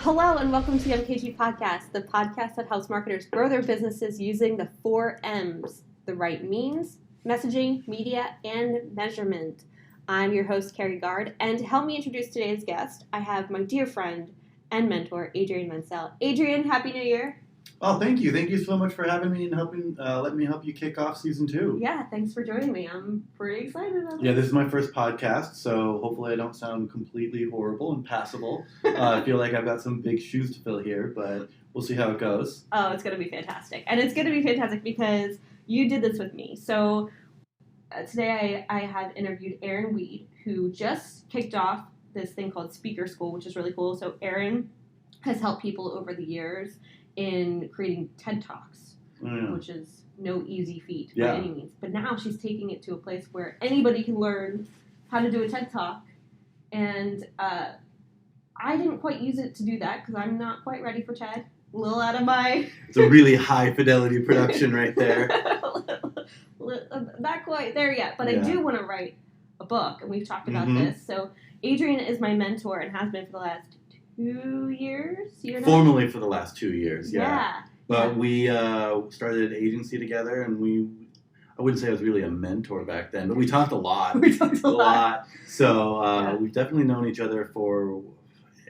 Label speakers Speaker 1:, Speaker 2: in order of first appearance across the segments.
Speaker 1: Hello and welcome to the MKG Podcast, the podcast that helps marketers grow their businesses using the 4Ms, the right means, messaging, media, and measurement. I'm your host, Carrie Gard, and to help me introduce today's guest, I have my dear friend and mentor, Adrian Mansell. Adrian, Happy New Year.
Speaker 2: Oh, thank you. Thank you so much for having me and letting me help you kick off season 2.
Speaker 1: Yeah, thanks for joining me. I'm pretty excited about
Speaker 2: Yeah,
Speaker 1: it.
Speaker 2: this is my first podcast, so hopefully I don't sound completely horrible and passable. I feel like I've got some big shoes to fill here, but we'll see how it goes.
Speaker 1: Oh, it's going to be fantastic. And it's going to be fantastic because you did this with me. So today I have interviewed Erin Weed, who just kicked off this thing called Speaker School, which is really cool. So Erin has helped people over the years in creating TED Talks, which is no easy feat by any means. But now she's taking it to a place where anybody can learn how to do a TED Talk. And I didn't quite use it to do that because I'm not quite ready for TED. A little out of my...
Speaker 2: It's a really high fidelity production right there.
Speaker 1: Not quite there yet, but I do want to write a book, and we've talked about this. So Adrian is my mentor and has been for the last 2 years?
Speaker 2: Formally for the last 2 years,
Speaker 1: yeah.
Speaker 2: But we started an agency together, and I wouldn't say I was really a mentor back then, but we talked a lot.
Speaker 1: We talked a lot.
Speaker 2: So we've definitely known each other for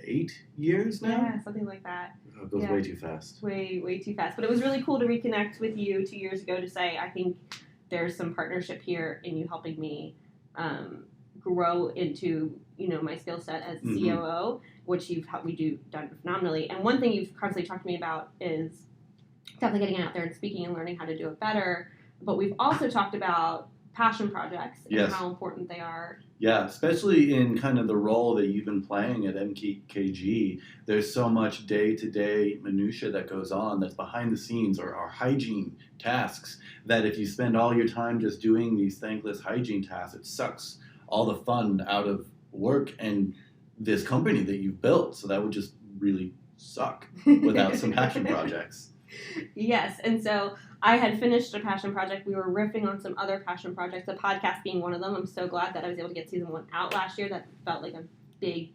Speaker 2: 8 years now?
Speaker 1: Yeah, something like that.
Speaker 2: It goes way too fast.
Speaker 1: Way too fast. But it was really cool to reconnect with you 2 years ago to say, I think there's some partnership here in you helping me grow into, my skill set as COO, which you've helped me done phenomenally. And one thing you've constantly talked to me about is definitely getting out there and speaking and learning how to do it better. But we've also talked about passion projects and how important they are.
Speaker 2: Yeah, especially in kind of the role that you've been playing at MKG. There's so much day-to-day minutia that goes on that's behind the scenes or hygiene tasks that if you spend all your time just doing these thankless hygiene tasks, it sucks all the fun out of work and this company that you've built. So that would just really suck without some passion projects.
Speaker 1: Yes, and so I had finished a passion project. We were riffing on some other passion projects, the podcast being one of them. I'm so glad that I was able to get season 1 out last year. That felt like a big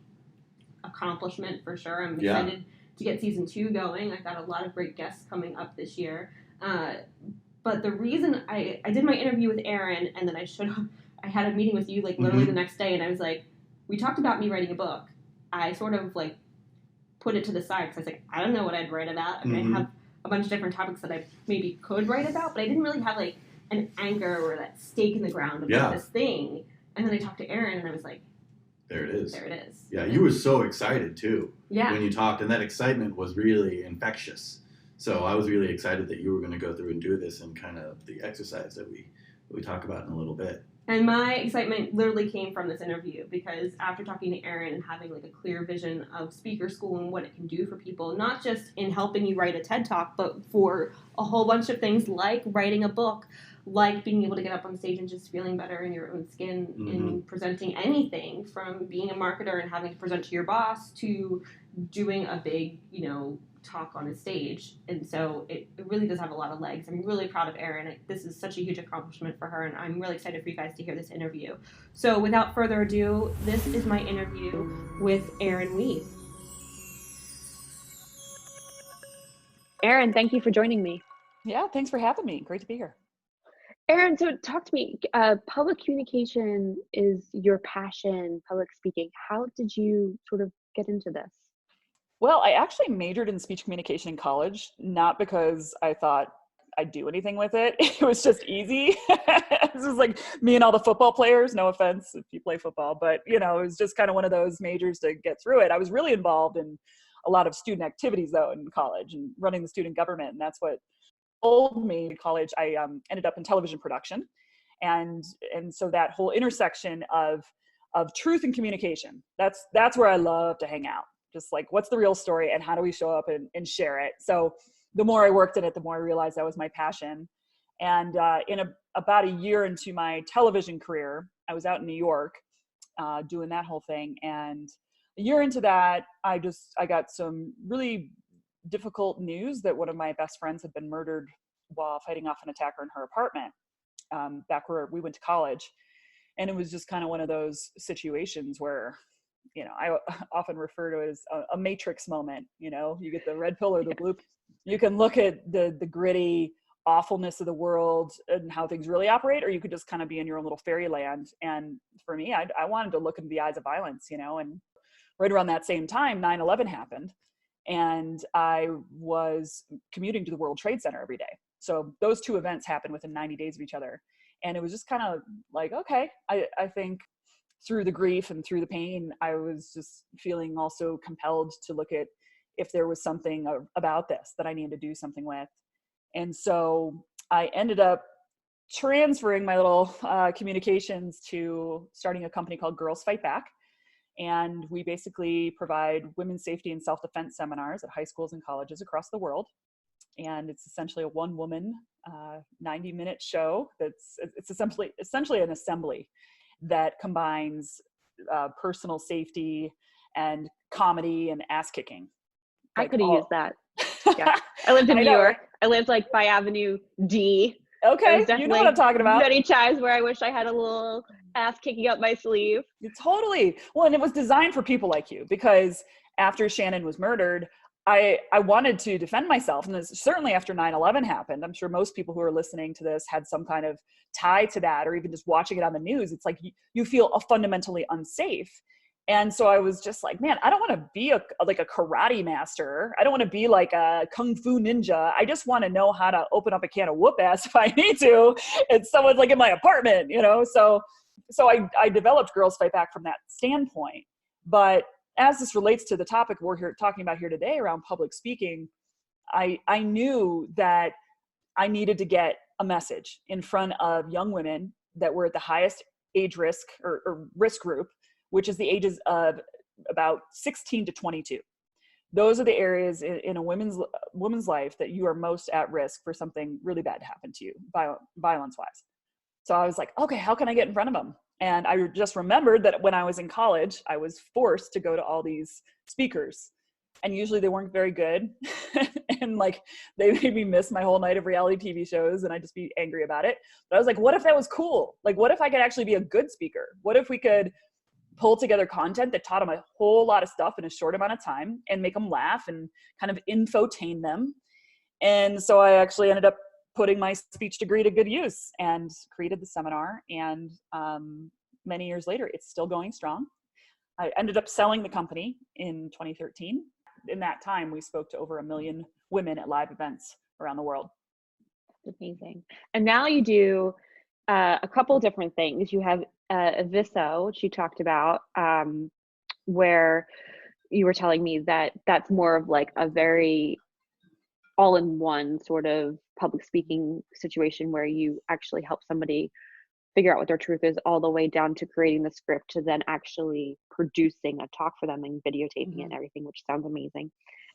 Speaker 1: accomplishment for sure. I'm excited to get season 2 going. I've got a lot of great guests coming up this year. But the reason I did my interview with Erin, and then I had a meeting with you like literally the next day, and I was like, we talked about me writing a book. I sort of like put it to the side because I was like, I don't know what I'd write about. I mean, I have a bunch of different topics that I maybe could write about, but I didn't really have like an anchor or that stake in the ground about this thing. And then I talked to Erin, and I was like,
Speaker 2: there it is.
Speaker 1: There it is.
Speaker 2: Yeah, you were so excited too when you talked, and that excitement was really infectious. So I was really excited that you were going to go through and do this and kind of the exercise that we talk about in a little bit.
Speaker 1: And my excitement literally came from this interview because after talking to Erin and having like a clear vision of Speaker School and what it can do for people, not just in helping you write a TED Talk, but for a whole bunch of things like writing a book, like being able to get up on stage and just feeling better in your own skin in presenting anything, from being a marketer and having to present to your boss to doing a big, talk on a stage. And so it really does have a lot of legs. I'm really proud of Erin. This is such a huge accomplishment for her, and I'm really excited for you guys to hear this interview. So without further ado, this is my interview with Erin Weed. Erin, thank you for joining me.
Speaker 3: Yeah, thanks for having me. Great to be here.
Speaker 1: Erin, so talk to me. Public communication is your passion, public speaking. How did you sort of get into this?
Speaker 3: Well, I actually majored in speech communication in college, not because I thought I'd do anything with it. It was just easy. This was like me and all the football players, no offense if you play football, but it was just kind of one of those majors to get through it. I was really involved in a lot of student activities though in college and running the student government. And that's what told me in college. I ended up in television production. And so that whole intersection of truth and communication, that's where I love to hang out. Just like, what's the real story and how do we show up and share it? So the more I worked in it, the more I realized that was my passion. And about a year into my television career, I was out in New York doing that whole thing. And a year into that, I got some really difficult news that one of my best friends had been murdered while fighting off an attacker in her apartment back where we went to college. And it was just kind of one of those situations where I often refer to it as a matrix moment. You get the red pill or the blue. You can look at the gritty awfulness of the world and how things really operate, or you could just kind of be in your own little fairyland. And for me, I wanted to look into the eyes of violence, and right around that same time, 9/11 happened. And I was commuting to the World Trade Center every day. So those two events happened within 90 days of each other. And it was just kind of like, okay, I think through the grief and through the pain, I was just feeling also compelled to look at if there was something about this that I needed to do something with. And so I ended up transferring my little communications to starting a company called Girls Fight Back. And we basically provide women's safety and self-defense seminars at high schools and colleges across the world. And it's essentially a one-woman 90-minute show it's essentially an assembly that combines personal safety and comedy and ass kicking.
Speaker 4: I could have used that. Yeah. I lived in New York. I lived like by Avenue D.
Speaker 3: Okay, you know what I'm talking about.
Speaker 4: Many times where I wish I had a little ass kicking up my sleeve.
Speaker 3: Totally. Well, and it was designed for people like you, because after Shannon was murdered, I wanted to defend myself. And certainly after 9/11 happened, I'm sure most people who are listening to this had some kind of tie to that, or even just watching it on the news. It's like you feel fundamentally unsafe. And so I was just like, man, I don't want to be like a karate master. I don't want to be like a kung fu ninja. I just want to know how to open up a can of whoop ass if I need to. And someone's like in my apartment, So I developed Girls Fight Back from that standpoint. But as this relates to the topic we're talking about here today around public speaking, I knew that I needed to get a message in front of young women that were at the highest age risk or risk group, which is the ages of about 16 to 22. Those are the areas in a woman's life that you are most at risk for something really bad to happen to you, violence-wise. So I was like, okay, how can I get in front of them? And I just remembered that when I was in college, I was forced to go to all these speakers. And usually they weren't very good. And like, they made me miss my whole night of reality TV shows, and I'd just be angry about it. But I was like, what if that was cool? Like, what if I could actually be a good speaker? What if we could pull together content that taught them a whole lot of stuff in a short amount of time and make them laugh and kind of infotain them? And so I actually ended up putting my speech degree to good use and created the seminar. And many years later, it's still going strong. I ended up selling the company in 2013. In that time, we spoke to over 1 million women at live events around the world.
Speaker 4: That's amazing. And now you do a couple different things. You have Aviso, which you talked about, where you were telling me that that's more of like a very all-in-one sort of public speaking situation where you actually help somebody figure out what their truth is, all the way down to creating the script to then actually producing a talk for them and videotaping it and everything, which sounds amazing.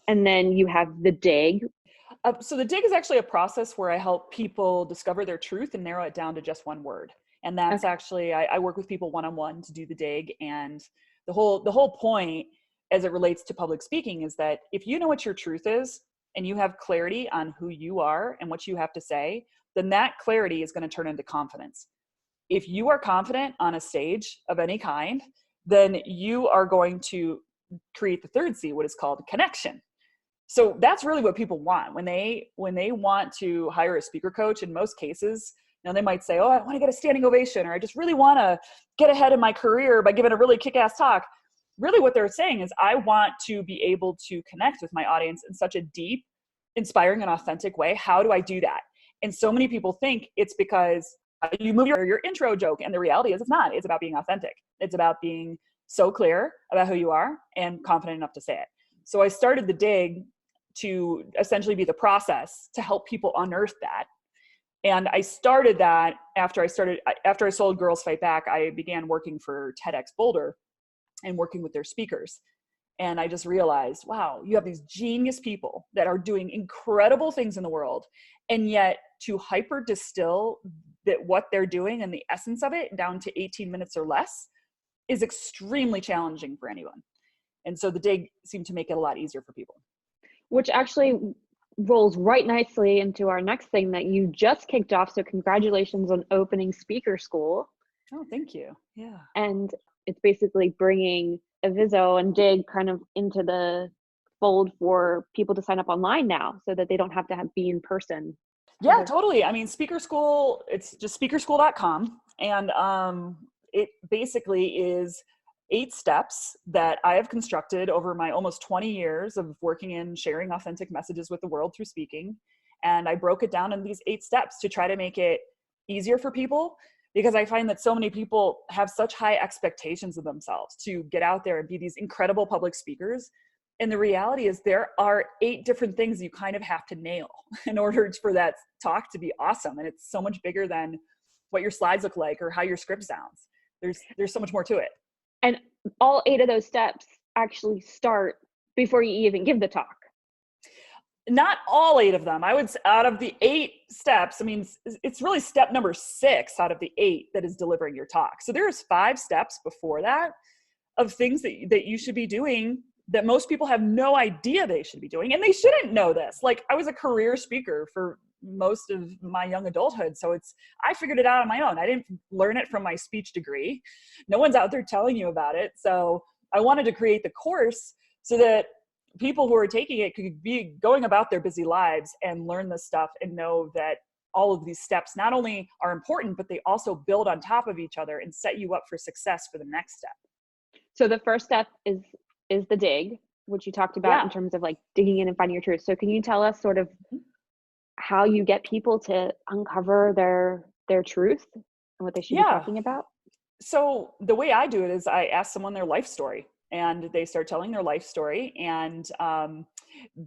Speaker 4: And then you have the dig.
Speaker 3: So the dig is actually a process where I help people discover their truth and narrow it down to just one word. And that's actually, I work with people one-on-one to do the dig. And the whole point as it relates to public speaking is that if you know what your truth is and you have clarity on who you are and what you have to say, then that clarity is going to turn into confidence. If you are confident on a stage of any kind, then you are going to create the third C, what is called connection. So that's really what people want when they want to hire a speaker coach. In most cases, they might say, oh, I want to get a standing ovation, or I just really want to get ahead in my career by giving a really kick-ass talk. Really what they're saying is, I want to be able to connect with my audience in such a deep, inspiring, and authentic way. How do I do that? And so many people think it's because you move your intro joke, and the reality is it's not. It's about being authentic. It's about being so clear about who you are and confident enough to say it. So I started the dig to essentially be the process to help people unearth that. And I started that after I sold Girls Fight Back. I began working for TEDx Boulder and working with their speakers. And I just realized, wow, you have these genius people that are doing incredible things in the world. And yet to hyper distill that what they're doing and the essence of it down to 18 minutes or less is extremely challenging for anyone. And so the dig seemed to make it a lot easier for people.
Speaker 4: Which actually rolls right nicely into our next thing that you just kicked off. So congratulations on opening speaker school.
Speaker 3: Oh, thank you. Yeah.
Speaker 4: And it's basically bringing Aviso and Dig kind of into the fold for people to sign up online now so that they don't have to be in person.
Speaker 3: Yeah, totally. I mean, Speaker School, it's just speakerschool.com. And it basically is 8 steps that I have constructed over my almost 20 years of working in sharing authentic messages with the world through speaking. And I broke it down in these 8 steps to try to make it easier for people, because I find that so many people have such high expectations of themselves to get out there and be these incredible public speakers. And the reality is there are 8 different things you kind of have to nail in order for that talk to be awesome. And it's so much bigger than what your slides look like or how your script sounds. There's so much more to it.
Speaker 4: And all 8 of those steps actually start before you even give the talk.
Speaker 3: Not all 8 of them. I would say out of the 8 steps, I mean, it's really step number 6 out of the 8 that is delivering your talk. So there's 5 steps before that of things that you should be doing that most people have no idea they should be doing. And they shouldn't know this. Like, I was a career speaker for most of my young adulthood. So I figured it out on my own. I didn't learn it from my speech degree. No one's out there telling you about it. So I wanted to create the course so that people who are taking it could be going about their busy lives and learn this stuff and know that all of these steps not only are important, but they also build on top of each other and set you up for success for the next step.
Speaker 4: So the first step is the dig, which you talked about in terms of like digging in and finding your truth. So can you tell us sort of how you get people to uncover their truth and what they should be talking about?
Speaker 3: So the way I do it is I ask someone their life story, and they start telling their life story. And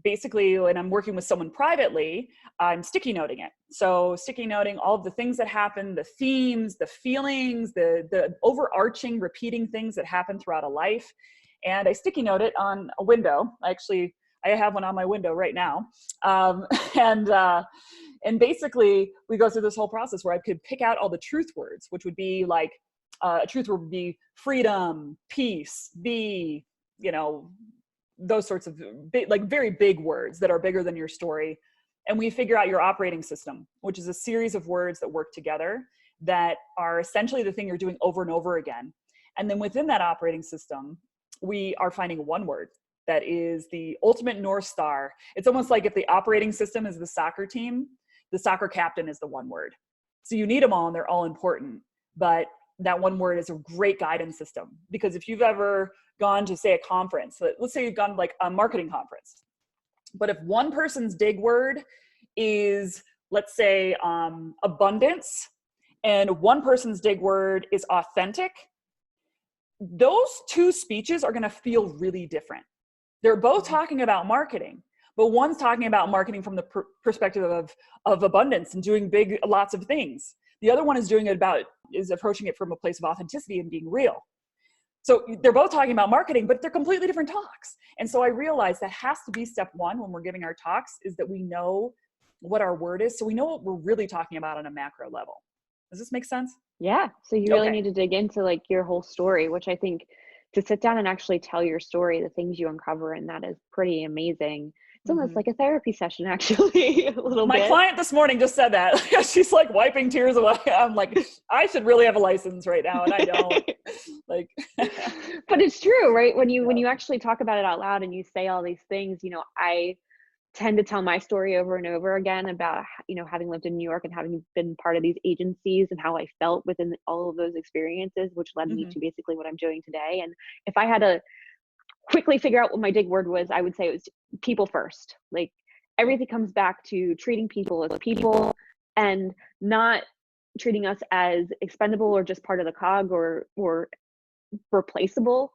Speaker 3: basically, when I'm working with someone privately, I'm sticky noting it. So sticky noting all of the things that happen, the themes, the feelings, the overarching repeating things that happen throughout a life. And I sticky note it on a window. I have one on my window right now. And basically we go through this whole process where I could pick out all the truth words, which would be like, a truth word would be freedom, peace, those sorts of like very big words that are bigger than your story. And we figure out your operating system, which is a series of words that work together that are essentially the thing you're doing over and over again. And then within that operating system, we are finding one word that is the ultimate North Star. It's almost like if the operating system is the soccer team, the soccer captain is the one word. So you need them all and they're all important. But that one word is a great guidance system, because if you've ever gone to, say, a conference, let's say you've gone like a marketing conference, but if one person's dig word is, let's say, abundance, and one person's dig word is authentic, those 2 speeches are going to feel really different. They're both talking about marketing, but one's talking about marketing from the perspective of abundance and doing lots of things. The other one is approaching it from a place of authenticity and being real. So they're both talking about marketing, but they're completely different talks. And so I realized that has to be step 1 when we're giving our talks, is that we know what our word is. So we know what we're really talking about on a macro level. Does this make sense?
Speaker 4: Yeah. So you really need to dig into like your whole story, which I think to sit down and actually tell your story, the things you uncover, and that is pretty amazing. It's almost like a therapy session, actually, a little bit.
Speaker 3: My client this morning just said that. She's like wiping tears away. I'm like, I should really have a license right now, and I don't. Like,
Speaker 4: but it's true, right? When you actually talk about it out loud and you say all these things, I tend to tell my story over and over again about, having lived in New York and having been part of these agencies and how I felt within all of those experiences, which led me to basically what I'm doing today. And if I had to quickly figure out what my dig word was, I would say it was people first. Like, everything comes back to treating people as people and not treating us as expendable or just part of the cog or replaceable,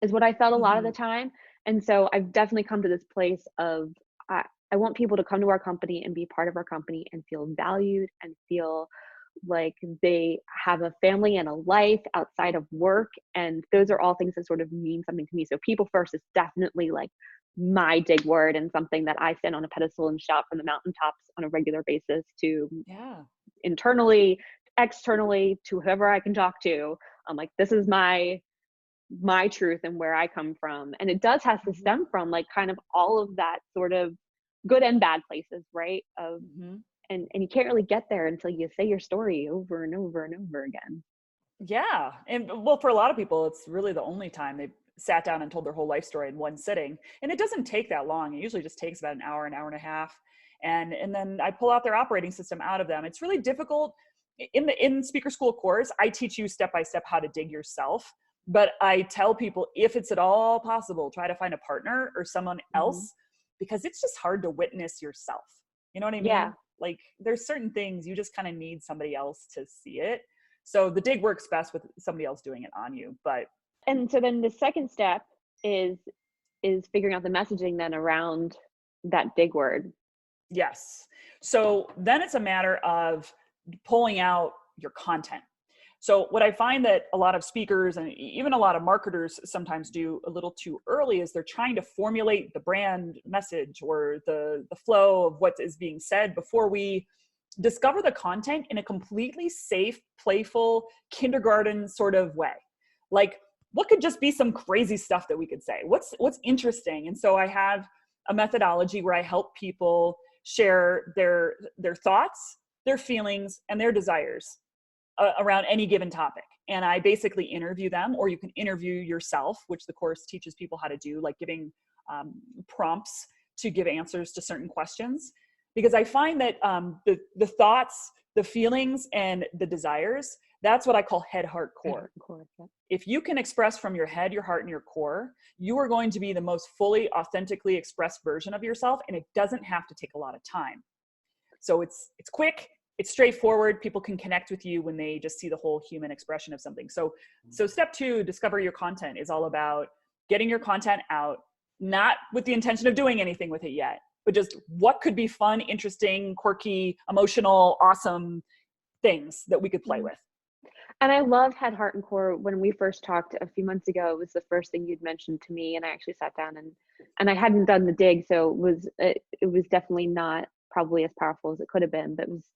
Speaker 4: is what I felt a lot of the time. And so I've definitely come to this place of I want people to come to our company and be part of our company and feel valued and feel like they have a family and a life outside of work. And those are all things that sort of mean something to me. So people first is definitely like my dig word, and something that I stand on a pedestal and shout from the mountaintops on a regular basis to internally, externally, to whoever I can talk to. I'm like, this is my truth and where I come from. And it does have to stem from like kind of all of that sort of good and bad places, right? And you can't really get there until you say your story over and over and over again.
Speaker 3: Yeah. And well, for a lot of people, it's really the only time they've sat down and told their whole life story in one sitting. And it doesn't take that long. It usually just takes about an hour and a half. And then I pull out their operating system out of them. It's really difficult. In speaker school course, I teach you step by step how to dig yourself. But I tell people, if it's at all possible, try to find a partner or someone else, because it's just hard to witness yourself. You know what I mean?
Speaker 4: Yeah.
Speaker 3: Like there's certain things you just kind of need somebody else to see it. So the dig works best with somebody else doing it on you. But
Speaker 4: And so then the second step is figuring out the messaging then around that dig word.
Speaker 3: yes. So then it's a matter of pulling out your content. So what I find that a lot of speakers and even a lot of marketers sometimes do a little too early is they're trying to formulate the brand message or the flow of what is being said before we discover the content in a completely safe, playful, kindergarten sort of way. Like, what could just be some crazy stuff that we could say? What's interesting? And so I have a methodology where I help people share their thoughts, their feelings, and their desires around any given topic. And I basically interview them, or you can interview yourself, which the course teaches people how to do, like giving prompts to give answers to certain questions. Because I find that the thoughts, the feelings, and the desires, that's what I call head, heart, core. If you can express from your head, your heart, and your core, you are going to be the most fully, authentically expressed version of yourself, and it doesn't have to take a lot of time. So it's quick, it's straightforward. People can connect with you when they just see the whole human expression of something. So step 2, discover your content, is all about getting your content out, not with the intention of doing anything with it yet, but just what could be fun, interesting, quirky, emotional, awesome things that we could play with.
Speaker 4: And I love head, heart, and core. When we first talked a few months ago, it was the first thing you'd mentioned to me, and I actually sat down and I hadn't done the dig, so it was definitely not probably as powerful as it could have been, but it was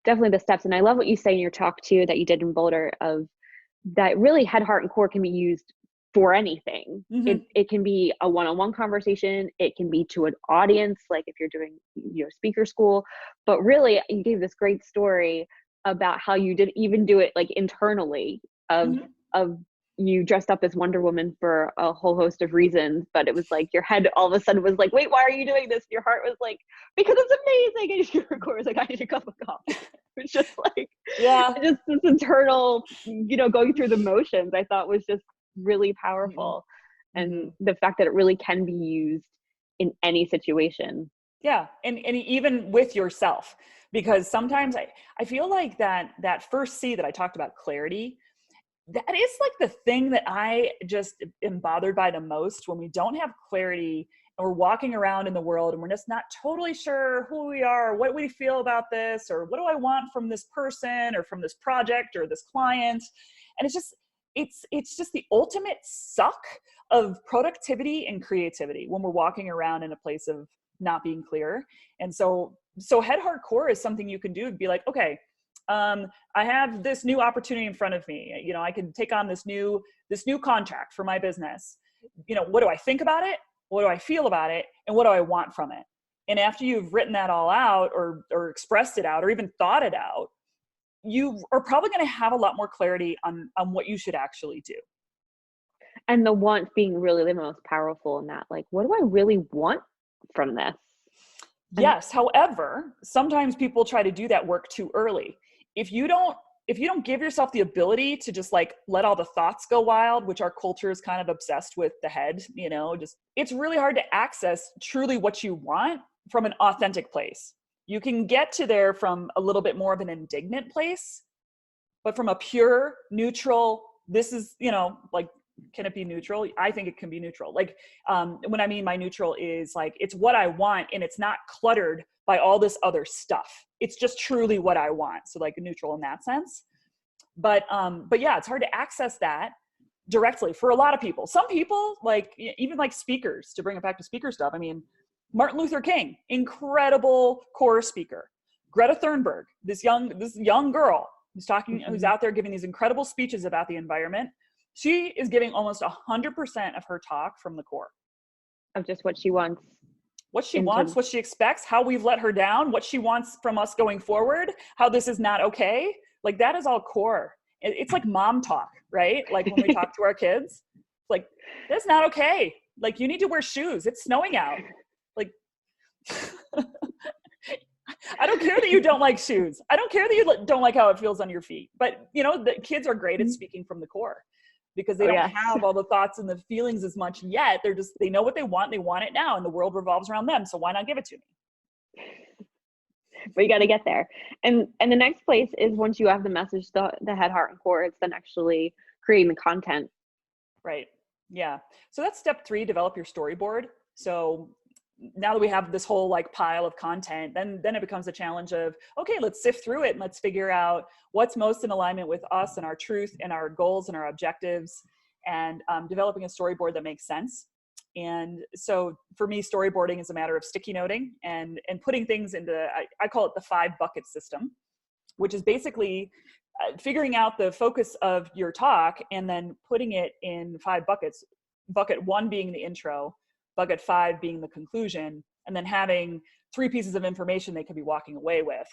Speaker 4: definitely the steps. And I love what you say in your talk too that you did in Boulder, of that really head, heart, and core can be used for anything. It can be a one-on-one conversation. It can be to an audience, like if you're doing speaker school. But really, you gave this great story about how you didn't even do it like internally, of you dressed up as Wonder Woman for a whole host of reasons, but it was like your head all of a sudden was like, wait, why are you doing this? Your heart was like, because it's amazing. And your core was like, I need a cup of coffee. It's just like, just this internal, going through the motions, I thought was just really powerful. And the fact that it really can be used in any situation.
Speaker 3: Yeah. And even with yourself, because sometimes I feel like that first C that I talked about, clarity, that is like the thing that I just am bothered by the most, when we don't have clarity and we're walking around in the world and we're just not totally sure who we are, what we feel about this, or what do I want from this person or from this project or this client. And it's just the ultimate suck of productivity and creativity when we're walking around in a place of not being clear. And so head, heart, core is something you can do and be like, okay, I have this new opportunity in front of me. I can take on this new contract for my business. What do I think about it? What do I feel about it? And what do I want from it? And after you've written that all out, or expressed it out, or even thought it out, you are probably going to have a lot more clarity on what you should actually do.
Speaker 4: And the want being really the most powerful in that, like, what do I really want from this?
Speaker 3: Yes. However, sometimes people try to do that work too early. If you don't give yourself the ability to just like let all the thoughts go wild, which our culture is kind of obsessed with the head, it's really hard to access truly what you want from an authentic place. You can get to there from a little bit more of an indignant place, but from a pure, neutral, this is, like, can it be neutral? I think it can be neutral. Like, when I mean by neutral is like, it's what I want and it's not cluttered by all this other stuff. It's just truly what I want. So like neutral in that sense. But yeah, it's hard to access that directly for a lot of people. Some people, like even like speakers, to bring it back to speaker stuff. I mean, Martin Luther King, incredible core speaker. Greta Thunberg, this young girl who's out there giving these incredible speeches about the environment. She is giving almost 100% of her talk from the core.
Speaker 4: Of just what she wants.
Speaker 3: What she wants, what she expects, how we've let her down, what she wants from us going forward, how this is not okay. Like, that is all core. It's like mom talk, right? Like when we talk to our kids, like, that's not okay. Like, you need to wear shoes. It's snowing out. Like, I don't care that you don't like shoes. I don't care that you don't like how it feels on your feet. But, the kids are great at speaking from the core because they don't have all the thoughts and the feelings as much yet. They know what they want. They want it now, and the world revolves around them. So why not give it to me?
Speaker 4: But you got to get there. And the next place is, once you have the message, the head, heart, and core, it's then actually creating the content.
Speaker 3: Right. Yeah. So that's step 3, develop your storyboard. So now that we have this whole like pile of content, then it becomes a challenge of, okay, let's sift through it and let's figure out what's most in alignment with us and our truth and our goals and our objectives, and developing a storyboard that makes sense. And so for me, storyboarding is a matter of sticky noting and putting things into, I call it the 5 bucket system, which is basically figuring out the focus of your talk and then putting it in 5 buckets. Bucket 1 being the intro, bucket 5 being the conclusion, and then having 3 pieces of information they could be walking away with.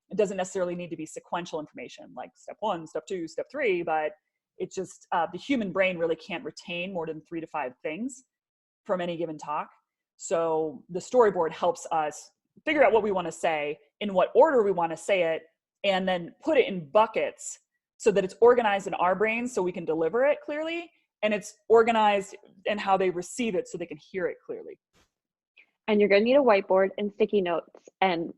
Speaker 3: It doesn't necessarily need to be sequential information like step 1, step 2, step 3, but it's just the human brain really can't retain more than 3 to 5 things from any given talk. So the storyboard helps us figure out what we want to say, in what order we want to say it, and then put it in buckets so that it's organized in our brains so we can deliver it clearly, and it's organized in how they receive it so they can hear it clearly.
Speaker 4: And you're going to need a whiteboard and sticky notes and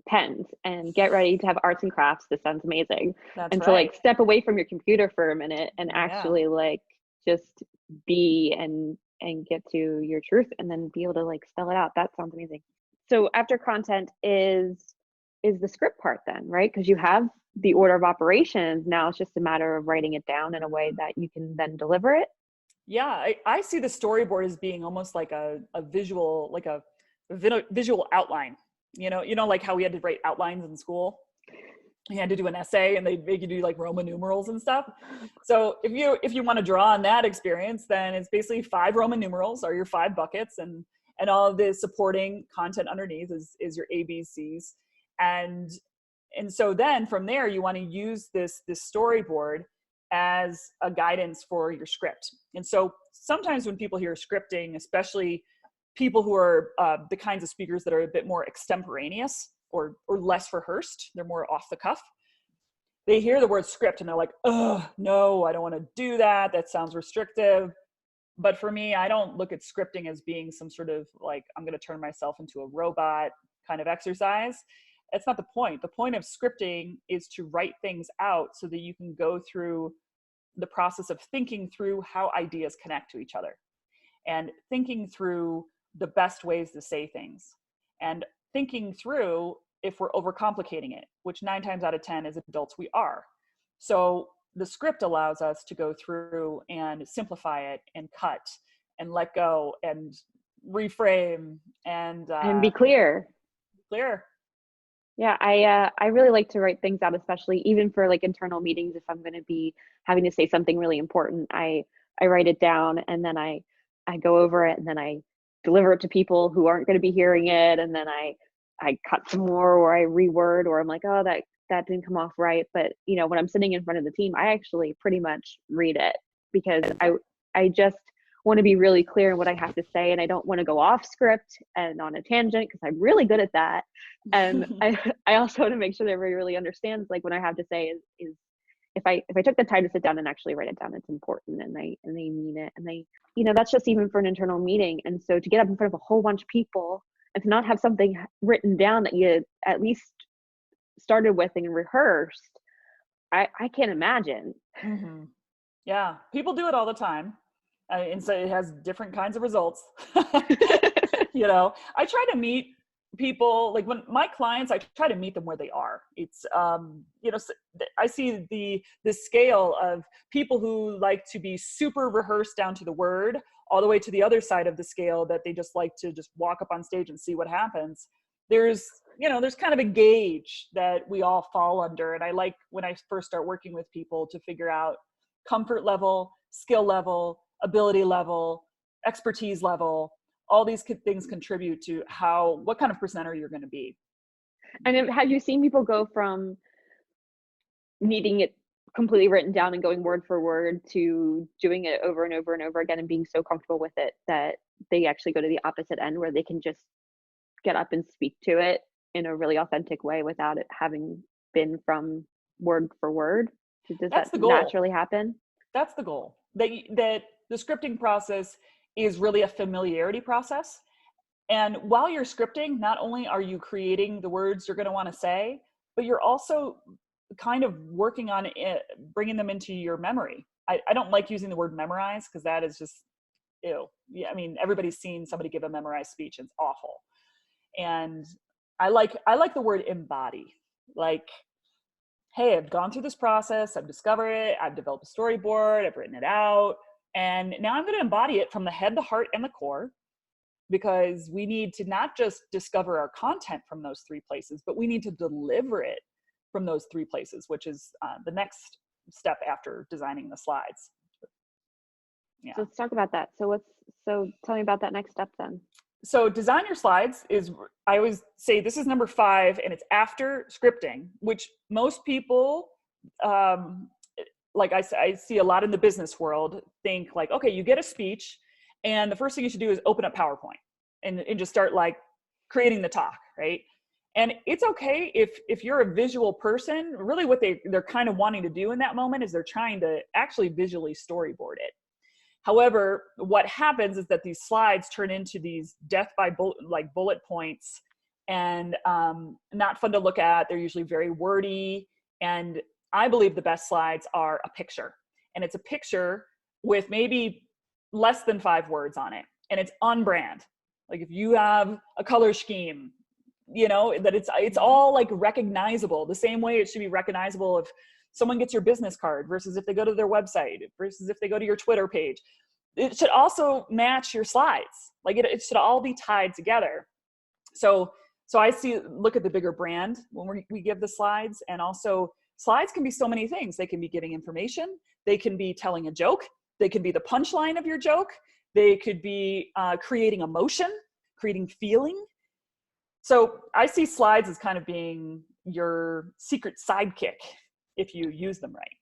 Speaker 4: pens, and get ready to have arts and crafts. This sounds amazing.
Speaker 3: That's
Speaker 4: and
Speaker 3: right.
Speaker 4: So like step away from your computer for a minute and actually like just be and get to your truth, and then be able to like spell it out. That sounds amazing. So after content is the script part then, right? Because you have the order of operations. Now it's just a matter of writing it down in a way that you can then deliver it.
Speaker 3: Yeah, I see the storyboard as being almost like a visual, like a visual outline. Like how we had to write outlines in school. You had to do an essay and they make you do like Roman numerals and stuff. So if you want to draw on that experience, then it's basically 5 Roman numerals are your 5 buckets, and all of the supporting content underneath is your ABCs. And so then from there, you want to use this storyboard as a guidance for your script. And so sometimes when people hear scripting, especially people who are the kinds of speakers that are a bit more extemporaneous or less rehearsed, they're more off the cuff, they hear the word script and they're like, oh, no, I don't want to do that. That sounds restrictive. But for me, I don't look at scripting as being some sort of like, I'm going to turn myself into a robot kind of exercise. That's not the point. The point of scripting is to write things out so that you can go through the process of thinking through how ideas connect to each other, and thinking through the best ways to say things, and thinking through if we're overcomplicating it, which 9 times out of 10 as adults we are. So the script allows us to go through and simplify it and cut and let go and reframe and
Speaker 4: be clear. Yeah, I really like to write things out, especially even for like internal meetings. If I'm going to be having to say something really important, I write it down, and then I go over it, and then I deliver it to people who aren't going to be hearing it, and then I cut some more, or I reword, or I'm like, oh, that didn't come off right. But when I'm sitting in front of the team, I actually pretty much read it, because I just want to be really clear in what I have to say, and I don't want to go off script and on a tangent, because I'm really good at that. And I also want to make sure that everybody really understands, like, what I have to say is if I took the time to sit down and actually write it down, it's important, and they mean it, and they, that's just even for an internal meeting. And so to get up in front of a whole bunch of people and to not have something written down that you at least started with and rehearsed, I can't imagine.
Speaker 3: Mm-hmm. Yeah, people do it all the time. And so it has different kinds of results. I try to meet people, like when my clients, I try to meet them where they are. It's, I see the scale of people who like to be super rehearsed down to the word, all the way to the other side of the scale that they just like to just walk up on stage and see what happens. There's kind of a gauge that we all fall under. And I like, when I first start working with people, to figure out comfort level, skill level, ability level, expertise level. All these things contribute to what kind of presenter you're going to be.
Speaker 4: And have you seen people go from needing it completely written down and going word for word to doing it over and over and over again and being so comfortable with it that they actually go to the opposite end where they can just get up and speak to it in a really authentic way without it having been from word for word? Does
Speaker 3: That's
Speaker 4: that
Speaker 3: the goal.
Speaker 4: naturally happen?
Speaker 3: That's the goal. That the scripting process is really a familiarity process. And while you're scripting, not only are you creating the words you're going to want to say, but you're also kind of working on it, bringing them into your memory. I don't like using the word memorize because that is just ew. Yeah, I mean, everybody's seen somebody give a memorized speech. It's awful. And I like the word embody. Like, hey, I've gone through this process, I've discovered it, I've developed a storyboard, I've written it out, and now I'm going to embody it from the head, the heart, and the core, because we need to not just discover our content from those three places, but we need to deliver it from those three places, which is the next step after designing the slides. Yeah.
Speaker 4: So let's talk about that. So tell me about that next step then.
Speaker 3: So design your slides is, I always say this is number 5, and it's after scripting, which most people, like I see a lot in the business world, think like, okay, you get a speech and the first thing you should do is open up PowerPoint and just start like creating the talk, right? And it's okay if you're a visual person, really what they're kind of wanting to do in that moment is they're trying to actually visually storyboard it. However, what happens is that these slides turn into these death by bullet points, and not fun to look at. They're usually very wordy. And I believe the best slides are a picture. And it's a picture with maybe less than 5 words on it. And it's on brand. Like if you have a color scheme, you know, that it's all like recognizable. The same way it should be recognizable if someone gets your business card versus if they go to their website versus if they go to your Twitter page. It should also match your slides. Like it should all be tied together. So I look at the bigger brand when we give the slides, and also slides can be so many things. They can be giving information. They can be telling a joke. They can be the punchline of your joke. They could be creating emotion, creating feeling. So I see slides as kind of being your secret sidekick if you use them right.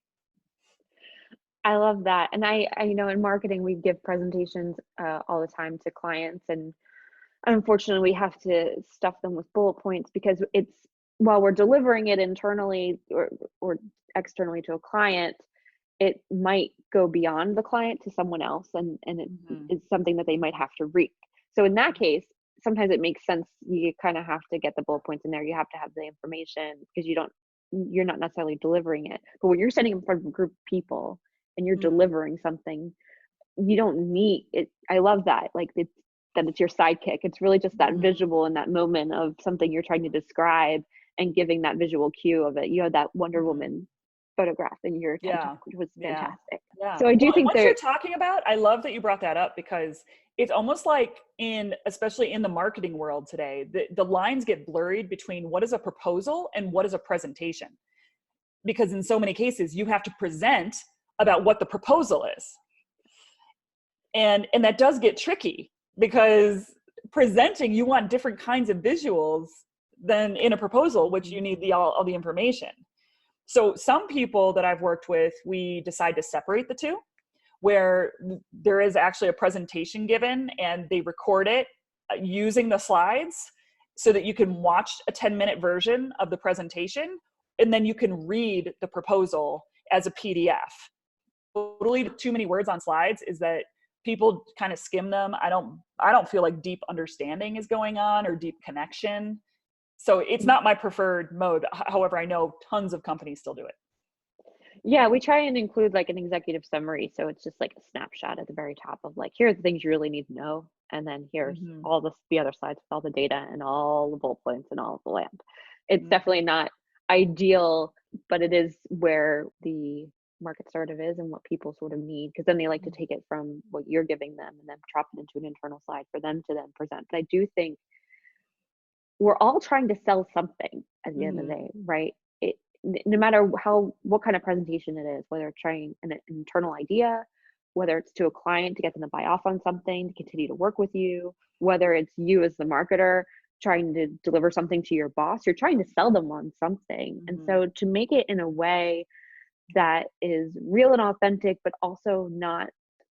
Speaker 4: I love that. And I know in marketing, we give presentations all the time to clients, and unfortunately we have to stuff them with bullet points because it's, while we're delivering it internally or externally to a client, it might go beyond the client to someone else, and it's something that they might have to read. So in that case, sometimes it makes sense. You kind of have to get the bullet points in there. You have to have the information because you're not necessarily delivering it. But when you're standing in front of a group of people and you're delivering something, you don't need it. I love that. Like that it's your sidekick. It's really just that visual in that moment of something you're trying to describe and giving that visual cue of it. You had that Wonder Woman photograph in your TED Talk, which was fantastic.
Speaker 3: Yeah.
Speaker 4: So I do think
Speaker 3: what you're talking about, I love that you brought that up, because it's almost like especially in the marketing world today, the lines get blurred between what is a proposal and what is a presentation. Because in so many cases, you have to present about what the proposal is. And that does get tricky, because presenting, you want different kinds of visuals than in a proposal, which you need all the information. So some people that I've worked with, we decide to separate the two, where there is actually a presentation given and they record it using the slides so that you can watch a 10-minute version of the presentation, and then you can read the proposal as a PDF. Totally too many words on slides is that people kind of skim them. I don't feel like deep understanding is going on or deep connection. So it's not my preferred mode. However, I know tons of companies still do it.
Speaker 4: Yeah, we try and include like an executive summary. So it's just like a snapshot at the very top of like, here are the things you really need to know. And then here's all the other slides with all the data and all the bullet points and all of the land. It's definitely not ideal, but it is where the market sort of is and what people sort of need, because then they like to take it from what you're giving them and then drop it into an internal slide for them to then present. But I do think we're all trying to sell something at the end of the day, right? No matter what kind of presentation it is, whether it's trying an internal idea, whether it's to a client to get them to buy off on something, to continue to work with you, whether it's you as the marketer trying to deliver something to your boss, you're trying to sell them on something. And so to make it in a way that is real and authentic, but also not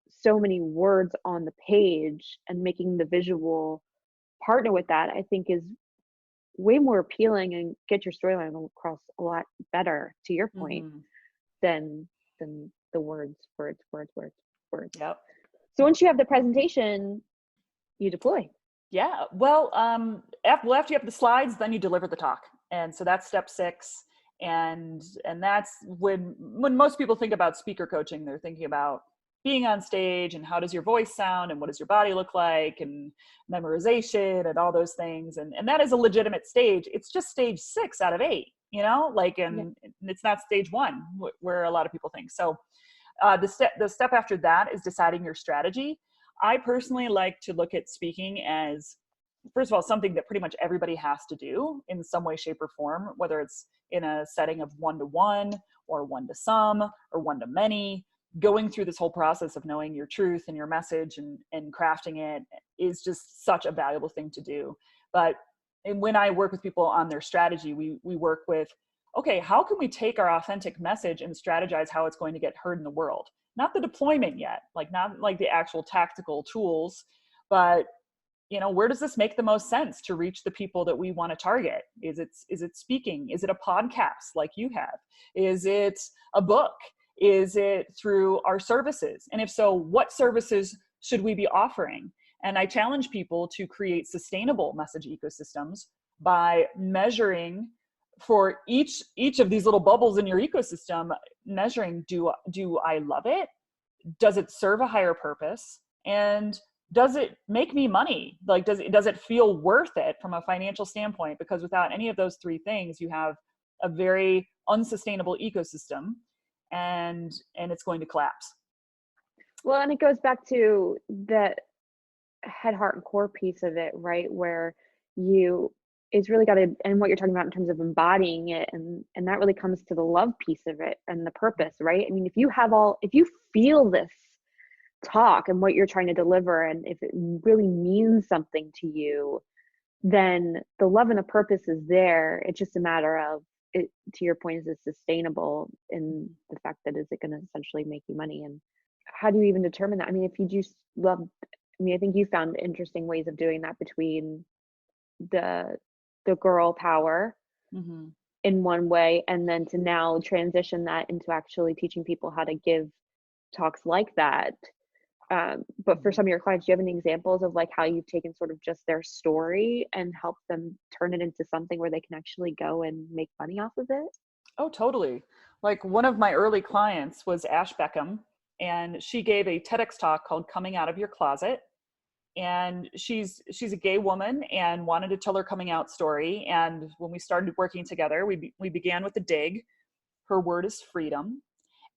Speaker 4: so many words on the page, and making the visual partner with that, I think is way more appealing and get your storyline across a lot better, to your point,
Speaker 3: Mm-hmm.
Speaker 4: than the words.
Speaker 3: Yep.
Speaker 4: So once you have the presentation, you deploy.
Speaker 3: Yeah. Well, after you have the slides, then you deliver the talk. And so that's step 6. And that's when most people think about speaker coaching, they're thinking about being on stage and how does your voice sound and what does your body look like and memorization and all those things. And that is a legitimate stage. It's just stage 6 out of 8, you know, like, and it's not stage 1 where a lot of people think. So the step after that is deciding your strategy. I personally like to look at speaking as, first of all, something that pretty much everybody has to do in some way, shape, or form, whether it's in a setting of one-to-one or one-to-some or one-to-many. Going through this whole process of knowing your truth and your message and crafting it is just such a valuable thing to do. But when I work with people on their strategy, we work with, okay, how can we take our authentic message and strategize how it's going to get heard in the world? Not the deployment yet, like not like the actual tactical tools, but where does this make the most sense to reach the people that we want to target? Is it speaking? Is it a podcast like you have? Is it a book? Is it through our services? And if so, what services should we be offering? And I challenge people to create sustainable message ecosystems by measuring for each of these little bubbles in your ecosystem, measuring, do I love it? Does it serve a higher purpose? And does it make me money? Like, does it feel worth it from a financial standpoint? Because without any of those 3 things, you have a very unsustainable ecosystem, and it's going to collapse.
Speaker 4: Well, and it goes back to that head, heart, and core piece of it, right? Where it's really got to, and what you're talking about in terms of embodying it, and that really comes to the love piece of it and the purpose, right? I mean, if you feel this talk and what you're trying to deliver, and if it really means something to you, then the love and the purpose is there. It's just a matter of it, to your point, is it sustainable in the fact that is it going to essentially make you money? And how do you even determine that? I mean, if you just love, I mean, I think you found interesting ways of doing that between the girl power
Speaker 3: Mm-hmm.
Speaker 4: in one way, and then to now transition that into actually teaching people how to give talks like that. But for some of your clients, do you have any examples of like how you've taken sort of just their story and helped them turn it into something where they can actually go and make money off of it?
Speaker 3: Oh, totally. Like, one of my early clients was Ash Beckham, and she gave a TEDx talk called Coming Out of Your Closet. And she's a gay woman and wanted to tell her coming out story. And when we started working together, we began with the dig. Her word is freedom.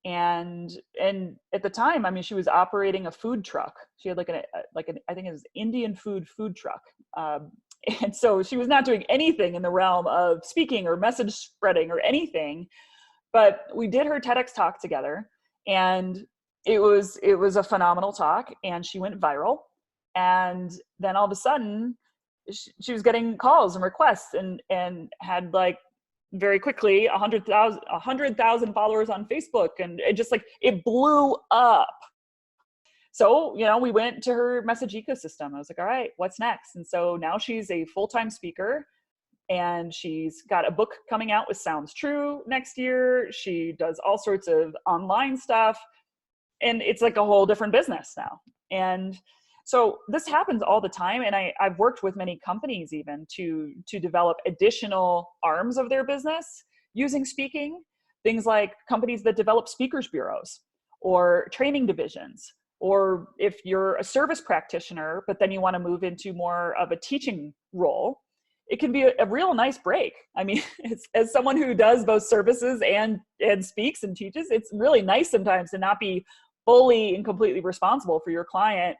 Speaker 3: And at the time, I mean, she was operating a food truck. She had like an I think it was Indian food truck. And so she was not doing anything in the realm of speaking or message spreading or anything. But we did her TEDx talk together, and it was a phenomenal talk, and she went viral. And then all of a sudden, she was getting calls and requests, and had like very quickly 100,000 followers on Facebook, and it just like it blew up. So we went to her message ecosystem. I was like, all right, what's next? And so now she's a full-time speaker, and she's got a book coming out with Sounds True next year. She does all sorts of online stuff, and it's like a whole different business now. And so this happens all the time. And I've worked with many companies even to develop additional arms of their business using speaking, things like companies that develop speakers bureaus or training divisions, or if you're a service practitioner, but then you want to move into more of a teaching role, it can be a real nice break. I mean, as someone who does both services and speaks and teaches, it's really nice sometimes to not be fully and completely responsible for your client,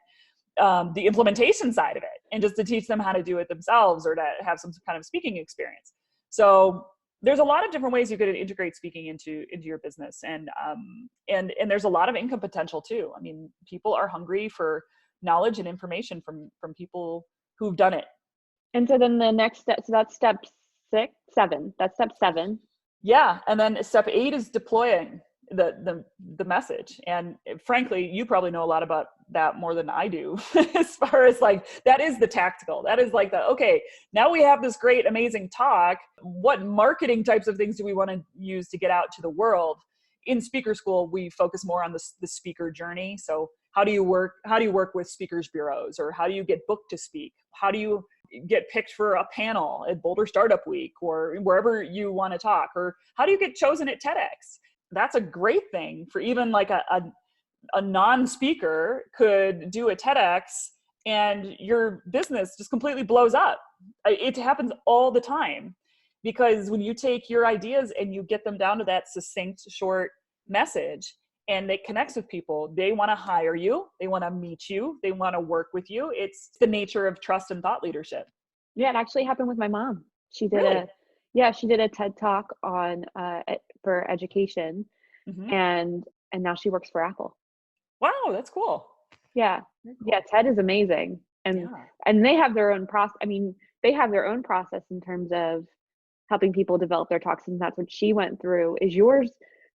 Speaker 3: the implementation side of it, and just to teach them how to do it themselves or to have some kind of speaking experience. So there's a lot of different ways you could integrate speaking into your business, and there's a lot of income potential too. I mean, people are hungry for knowledge and information from people who've done it.
Speaker 4: And so then the next step, so that's step 7. That's step 7.
Speaker 3: Yeah. And then step 8 is deploying. the message. And frankly, you probably know a lot about that more than I do as far as like, that is the tactical, that is like the, okay, now we have this great, amazing talk. What marketing types of things do we want to use to get out to the world? In speaker school, we focus more on the speaker journey. So how do you work with speakers bureaus, or how do you get booked to speak? How do you get picked for a panel at Boulder Startup Week or wherever you want to talk? Or how do you get chosen at TEDx? That's a great thing for even like a non-speaker could do a TEDx and your business just completely blows up. It happens all the time, because when you take your ideas and you get them down to that succinct, short message, and it connects with people, they want to hire you, they want to meet you, they want to work with you. It's the nature of trust and thought leadership.
Speaker 4: Yeah, it actually happened with my mom. She did
Speaker 3: Really?
Speaker 4: she did a TED talk on for education,
Speaker 3: Mm-hmm.
Speaker 4: and now she works for Apple.
Speaker 3: Wow, that's cool.
Speaker 4: Yeah.
Speaker 3: Cool.
Speaker 4: Yeah, TED is amazing. And they have their own process. I mean, they have their own process in terms of helping people develop their talks, and that's what she went through. Is yours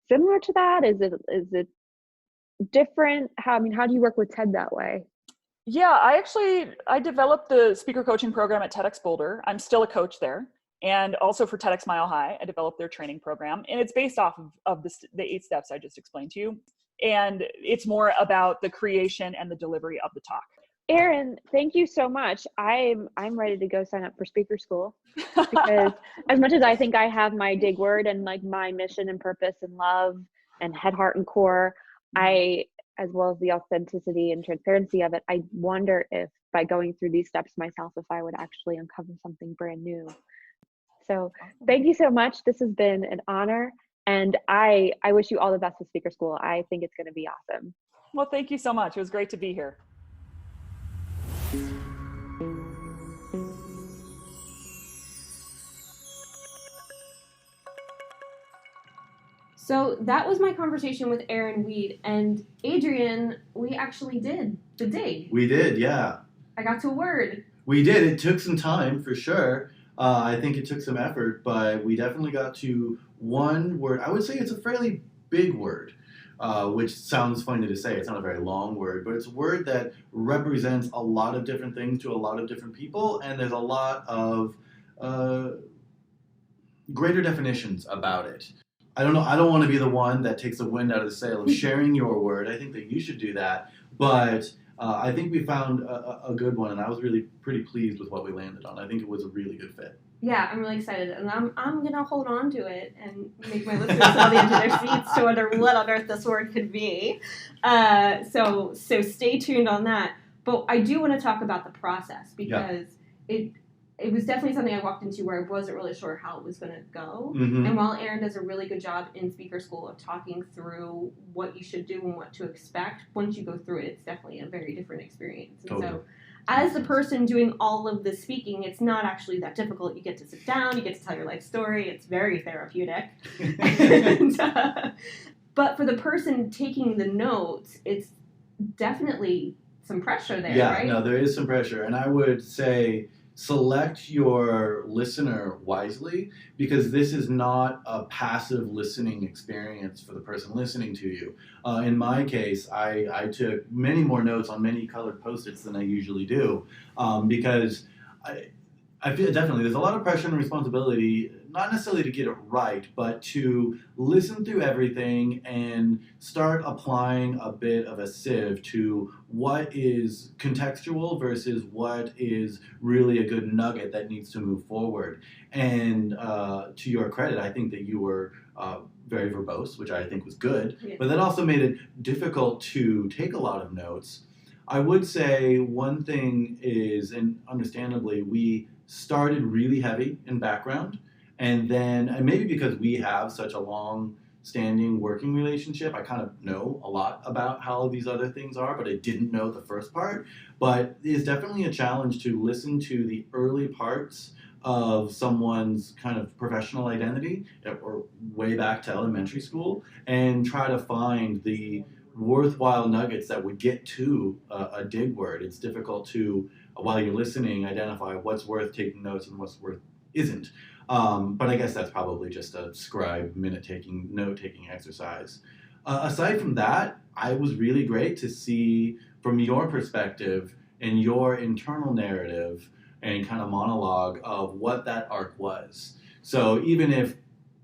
Speaker 4: similar to that? Is it different? How do you work with TED that way?
Speaker 3: Yeah, I developed the speaker coaching program at TEDx Boulder. I'm still a coach there. And also for TEDx Mile High, I developed their training program. And it's based off of the 8 steps I just explained to you. And it's more about the creation and the delivery of the talk.
Speaker 4: Erin, thank you so much. I'm ready to go sign up for speaker school, because as much as I think I have my dig word and like my mission and purpose and love and head, heart, and core, as well as the authenticity and transparency of it, I wonder if by going through these steps myself, if I would actually uncover something brand new. So thank you so much. This has been an honor. And I wish you all the best with speaker school. I think it's going to be awesome.
Speaker 3: Well, thank you so much. It was great to be here.
Speaker 1: So that was my conversation with Erin Weed. And Adrian, we actually did the dig.
Speaker 2: We did, yeah.
Speaker 1: I got to a word.
Speaker 2: We did. It took some time, for sure. I think it took some effort, but we definitely got to one word. I would say it's a fairly big word, which sounds funny to say. It's not a very long word, but it's a word that represents a lot of different things to a lot of different people, and there's a lot of greater definitions about it. I don't know. I don't want to be the one that takes the wind out of the sail of sharing your word. I think that you should do that, but I think we found a good one, and I was really pretty pleased with what we landed on. I think it was a really good fit.
Speaker 1: Yeah, I'm really excited, and I'm gonna hold on to it and make my listeners sit on the edge of their seats to wonder what on earth this word could be. So stay tuned on that. But I do want to talk about the process, because it was definitely something I walked into where I wasn't really sure how it was going to go.
Speaker 2: Mm-hmm.
Speaker 1: And while Erin does a really good job in speaker school of talking through what you should do and what to expect, once you go through it, it's definitely a very different experience. And so as the person doing all of the speaking, it's not actually that difficult. You get to sit down, you get to tell your life story. It's very therapeutic. But for the person taking the notes, it's definitely some pressure there, right?
Speaker 2: Yeah, no, there is some pressure. And I would say select your listener wisely, because this is not a passive listening experience for the person listening to you. In my case, I took many more notes on many colored Post-its than I usually do, because I feel definitely there's a lot of pressure and responsibility, not necessarily to get it right, but to listen through everything and start applying a bit of a sieve to what is contextual versus what is really a good nugget that needs to move forward. And to your credit, I think that you were very verbose, which I think was good, but that also made it difficult to take a lot of notes. I would say one thing is, and understandably, we started really heavy in background, and maybe because we have such a long-standing working relationship, I kind of know a lot about how these other things are, but I didn't know the first part. But it's definitely a challenge to listen to the early parts of someone's kind of professional identity, or way back to elementary school, and try to find the worthwhile nuggets that would get to a dig word. It's difficult to, while you're listening, identify what's worth taking notes and what's worth isn't. But I guess that's probably just a scribe note-taking exercise. Aside from that, I was really great to see from your perspective and your internal narrative and kind of monologue of what that arc was. So even if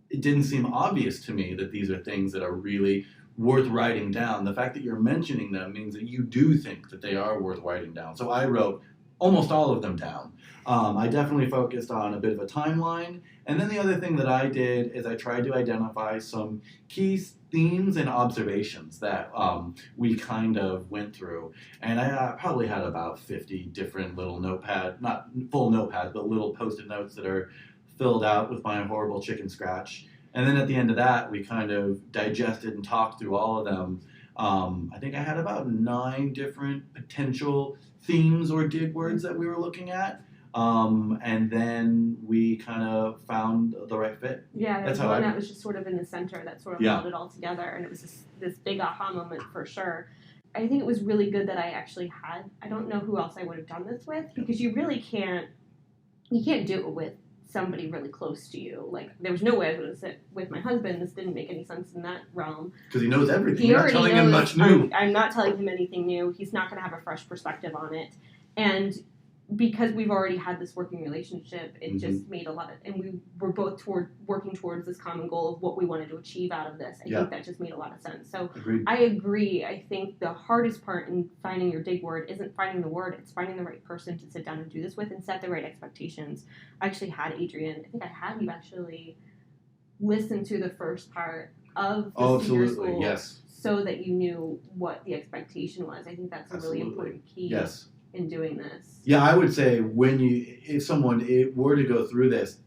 Speaker 2: it didn't seem obvious to me that these are things that are really worth writing down, the fact that you're mentioning them means that you do think that they are worth writing down. So I wrote almost all of them down. I definitely focused on a bit of a timeline. And then the other thing that I did is I tried to identify some key themes and observations that we kind of went through. And I probably had about 50 different little notepad, not full notepads, but little post-it notes that are filled out with my horrible chicken scratch. And then at the end of that, we kind of digested and talked through all of them. I think I had about 9 different potential themes or dig words that we were looking at. And then we kind of found the right fit.
Speaker 1: Yeah, that's one that was just sort of in the center that sort of held it all together. And it was this big aha moment for sure. I think it was really good that I actually had, I don't know who else I would have done this with, because you really can't do it with somebody really close to you. Like, there was no way I was going to sit with my husband. This didn't make any sense in that realm.
Speaker 2: Because he knows everything. You're not telling him much new.
Speaker 1: I'm not telling him anything new. He's not going to have a fresh perspective on it. And because we've already had this working relationship, it just made a lot of, and we were both working towards this common goal of what we wanted to achieve out of this. I think that just made a lot of sense. So
Speaker 2: Agreed.
Speaker 1: I agree. I think the hardest part in finding your dig word isn't finding the word, it's finding the right person to sit down and do this with and set the right expectations. I actually had Adrian, I think I had you actually listen to the first part of the speaker school so that you knew what the expectation was. I think that's a really important key. In doing this.
Speaker 2: Yeah, I would say if someone were to go through this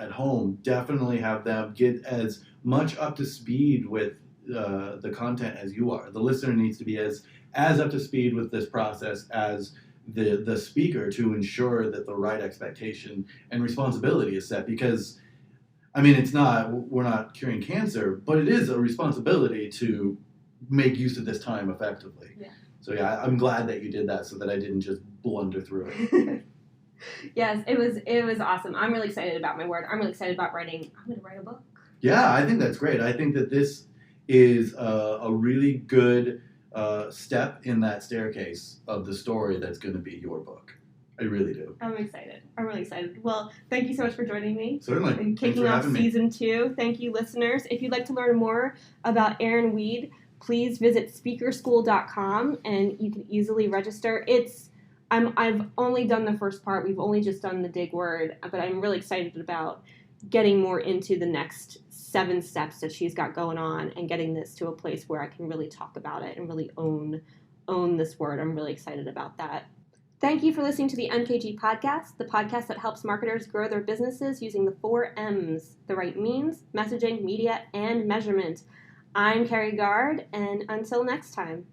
Speaker 2: at home, definitely have them get as much up to speed with the content as you are. The listener needs to be as up to speed with this process as the speaker to ensure that the right expectation and responsibility is set. Because, I mean, we're not curing cancer, but it is a responsibility to make use of this time effectively.
Speaker 1: Yeah.
Speaker 2: So yeah, I'm glad that you did that so that I didn't just blunder through it.
Speaker 1: Yes, it was awesome. I'm really excited about my word. I'm really excited about writing. I'm going to write a book.
Speaker 2: Yeah, I think that's great. I think that this is a really good step in that staircase of the story that's going to be your book. I really do.
Speaker 1: I'm excited. I'm really excited. Well, thank you so much for joining me.
Speaker 2: Certainly.
Speaker 1: And kicking off season 2. Thank you, listeners. If you'd like to learn more about Erin Weed, please visit speakerschool.com and you can easily register. I've only done the first part. We've only just done the dig word, but I'm really excited about getting more into the next 7 steps that she's got going on and getting this to a place where I can really talk about it and really own this word. I'm really excited about that. Thank you for listening to the MKG podcast, the podcast that helps marketers grow their businesses using the 4 M's, the right means, messaging, media, and measurement. I'm Carrie Gard, and until next time.